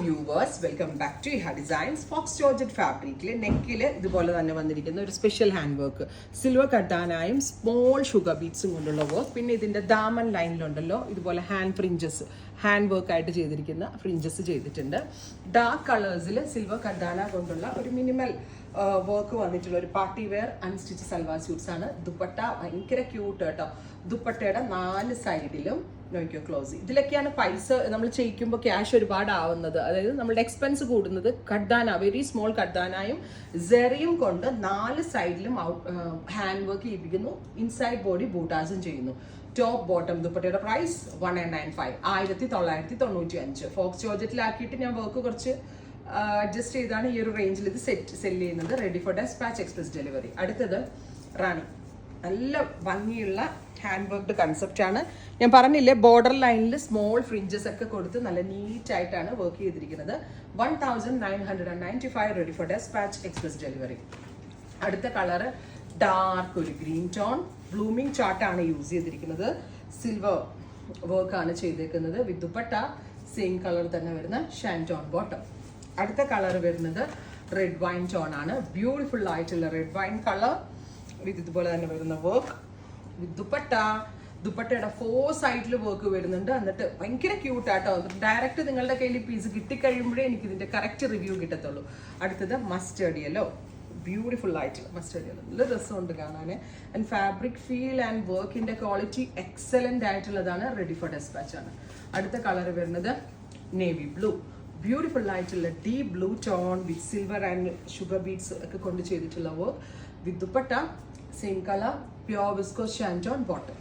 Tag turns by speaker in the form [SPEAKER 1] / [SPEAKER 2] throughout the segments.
[SPEAKER 1] Viewers, welcome back to Iha designs. Faux georgette ഫാബ്രിക്കിൽ നെക്കിൽ ഇതുപോലെ തന്നെ വന്നിരിക്കുന്ന ഒരു സ്പെഷ്യൽ ഹാൻഡ് വർക്ക്, സിൽവർ കട്ടാനായും സ്മോൾ ഷുഗർ ബീഡ്സും കൊണ്ടുള്ള വർക്ക്. പിന്നെ ഇതിൻ്റെ ദാമൻ ലൈനിലുണ്ടല്ലോ ഇതുപോലെ ഹാൻഡ് ഫ്രിഞ്ചസ്, ഹാൻഡ് വർക്ക് ആയിട്ട് ചെയ്തിരിക്കുന്ന ഫ്രിഞ്ചസ് ചെയ്തിട്ടുണ്ട്. ഡാർക്ക് കളേഴ്സിൽ സിൽവർ കട്ടാന കൊണ്ടുള്ള ഒരു മിനിമൽ വർക്ക് വന്നിട്ടുള്ള ഒരു party wear unstitch salwar suits ആണ്. ദുപ്പട്ട ഭയങ്കര ക്യൂട്ട് കേട്ടോ. ദുപ്പട്ടയുടെ 4 സൈഡിലും നോക്കിയോ ക്ലോസ്. ഇതിലൊക്കെയാണ് പൈസ നമ്മൾ ചെയ്യിക്കുമ്പോൾ ക്യാഷ് ഒരുപാട് ആവുന്നത്, അതായത് നമ്മളുടെ എക്സ്പെൻസ് കൂടുന്നത്. കഡ്ദാന, വെരി സ്മോൾ കഡ്ദാനായും സെറിയും കൊണ്ട് 4 സൈഡിലും ഹാൻഡ് വർക്ക് ചെയ്യിപ്പിക്കുന്നു. ഇൻസൈഡ് ബോഡി ബൂട്ടാസും ചെയ്യുന്നു. ടോപ്പ് ബോട്ടം ദുപ്പട്ടയുടെ പ്രൈസ് 1995, 1995. ഫോക്സ് ജോർജറ്റിലാക്കിയിട്ട് ഞാൻ വർക്ക് കുറച്ച് അഡ്ജസ്റ്റ് ചെയ്താണ് ഈ ഒരു റേഞ്ചിൽ ഇത് സെല് ചെയ്യുന്നത്. Ready for despatch express delivery. അടുത്തത് റാണി, നല്ല ഭംഗിയുള്ള ഹാൻഡ് വർക്ക്ഡ് കൺസെപ്റ്റ് ആണ്. ഞാൻ പറഞ്ഞില്ലേ, ബോർഡർ ലൈനിൽ സ്മോൾ ഫ്രിഞ്ചസ് ഒക്കെ കൊടുത്ത് നല്ല നീറ്റ് ആയിട്ടാണ് വർക്ക് ചെയ്തിരിക്കുന്നത്. 1995, ready for despatch express delivery. അടുത്ത കളറ് ഡാർക്ക് ഒരു ഗ്രീൻ ടോൺ, ബ്ലൂമിംഗ് ചാർട്ടാണ് യൂസ് ചെയ്തിരിക്കുന്നത്. സിൽവർ വർക്കാണ് ചെയ്തേക്കുന്നത്. വിത്ത് ദുപ്പട്ട സെയിം കളർ തന്നെ വരുന്ന ഷാൻറ്റോൺ ബോട്ടം. അടുത്ത കളർ വരുന്നത് റെഡ് വൈൻ ടോൺ ആണ്. ബ്യൂട്ടിഫുൾ ആയിട്ടുള്ള റെഡ് വൈൻ കളർ വിത്ത് ഇതുപോലെ തന്നെ വരുന്ന വർക്ക് വിത്ത് ദുപ്പട്ട. ദുപ്പട്ടയുടെ 4 സൈഡിൽ വർക്ക് വരുന്നുണ്ട്. എന്നിട്ട് ഭയങ്കര ക്യൂട്ടാട്ടോ. ഡയറക്റ്റ് നിങ്ങളുടെ കയ്യിൽ പീസ് കിട്ടിക്കഴിയുമ്പോഴേ എനിക്ക് ഇതിന്റെ കറക്റ്റ് റിവ്യൂ കിട്ടത്തുള്ളൂ. അടുത്തത് മസ്റ്റേർഡ് യെല്ലോ, ബ്യൂട്ടിഫുൾ ആയിട്ടുള്ള മസ്റ്റേർഡ് യെല്ലോ. നല്ല രസമുണ്ട് കാണാൻ. ആൻഡ് ഫാബ്രിക് ഫീൽ ആൻഡ് വർക്കിന്റെ ക്വാളിറ്റി എക്സലന്റ് ആയിട്ടുള്ളതാണ്. റെഡി ഫോർ ഡെസ്പാച്ച് ആണ്. അടുത്ത കളർ വരുന്നത് നേവി ബ്ലൂ, ബ്യൂട്ടിഫുൾ ആയിട്ടുള്ള deep blue tone with silver and sugar beads ഒക്കെ കൊണ്ട് ചെയ്തിട്ടുള്ള work with dupatta same colour, pure viscous ഷാൻറ്റോൺ bottom.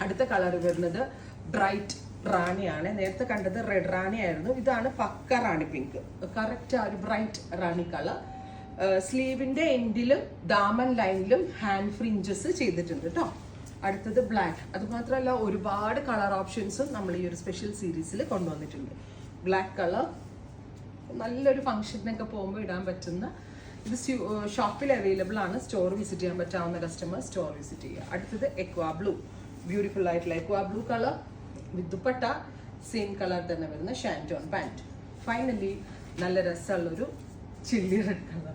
[SPEAKER 1] അടുത്ത കളർ വരുന്നത് ബ്രൈറ്റ് റാണിയാണ്. നേരത്തെ കണ്ടത് റെഡ് റാണി ആയിരുന്നു. ഇതാണ് പക്ക റാണി പിങ്ക്, കറക്റ്റ് ആ ഒരു ബ്രൈറ്റ് റാണി കളർ. സ്ലീവിന്റെ എൻഡിലും ദാമൻ ലൈനിലും ഹാൻഡ് ഫ്രിഞ്ചസ് ചെയ്തിട്ടുണ്ട് കേട്ടോ. അടുത്തത് ബ്ലാക്ക്. അതുമാത്രമല്ല ഒരുപാട് കളർ ഓപ്ഷൻസും നമ്മൾ ഈ ഒരു സ്പെഷ്യൽ സീരീസിൽ കൊണ്ടുവന്നിട്ടുണ്ട്. ബ്ലാക്ക് കളർ നല്ലൊരു ഫംഗ്ഷനൊക്കെ പോകുമ്പോൾ ഇടാൻ പറ്റുന്ന, ഇത് ഷോപ്പിൽ അവൈലബിൾ ആണ്. സ്റ്റോർ വിസിറ്റ് ചെയ്യാൻ പറ്റാവുന്ന കസ്റ്റമർ സ്റ്റോർ വിസിറ്റ് ചെയ്യുക. അടുത്തത് എക്വാ ബ്ലൂ, ബ്യൂട്ടിഫുൾ ആയിട്ടുള്ള എക്വാ ബ്ലൂ കളർ വിത്ത് ദുപ്പട്ട സെയിം കളർ തന്നെ വരുന്ന ഷാൻറ്റോൺ പാൻറ്. ഫൈനലി നല്ല രസമുള്ളൊരു ചില്ലി റെഡ് കളർ,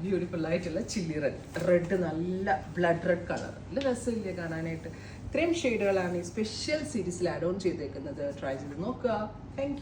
[SPEAKER 1] ബ്യൂട്ടിഫുൾ ആയിട്ടുള്ള ചില്ലി റെഡ്, നല്ല ബ്ലഡ് റെഡ് കളർ. നല്ല രസമില്ലേ കാണാനായിട്ട്. ഇത്രയും ഷെയ്ഡുകളാണ് ഈ സ്പെഷ്യൽ സീരീസിൽ ആഡ് ഓൺ ചെയ്തേക്കുന്നത്. ട്രൈ ചെയ്ത് നോക്കുക. Thank you.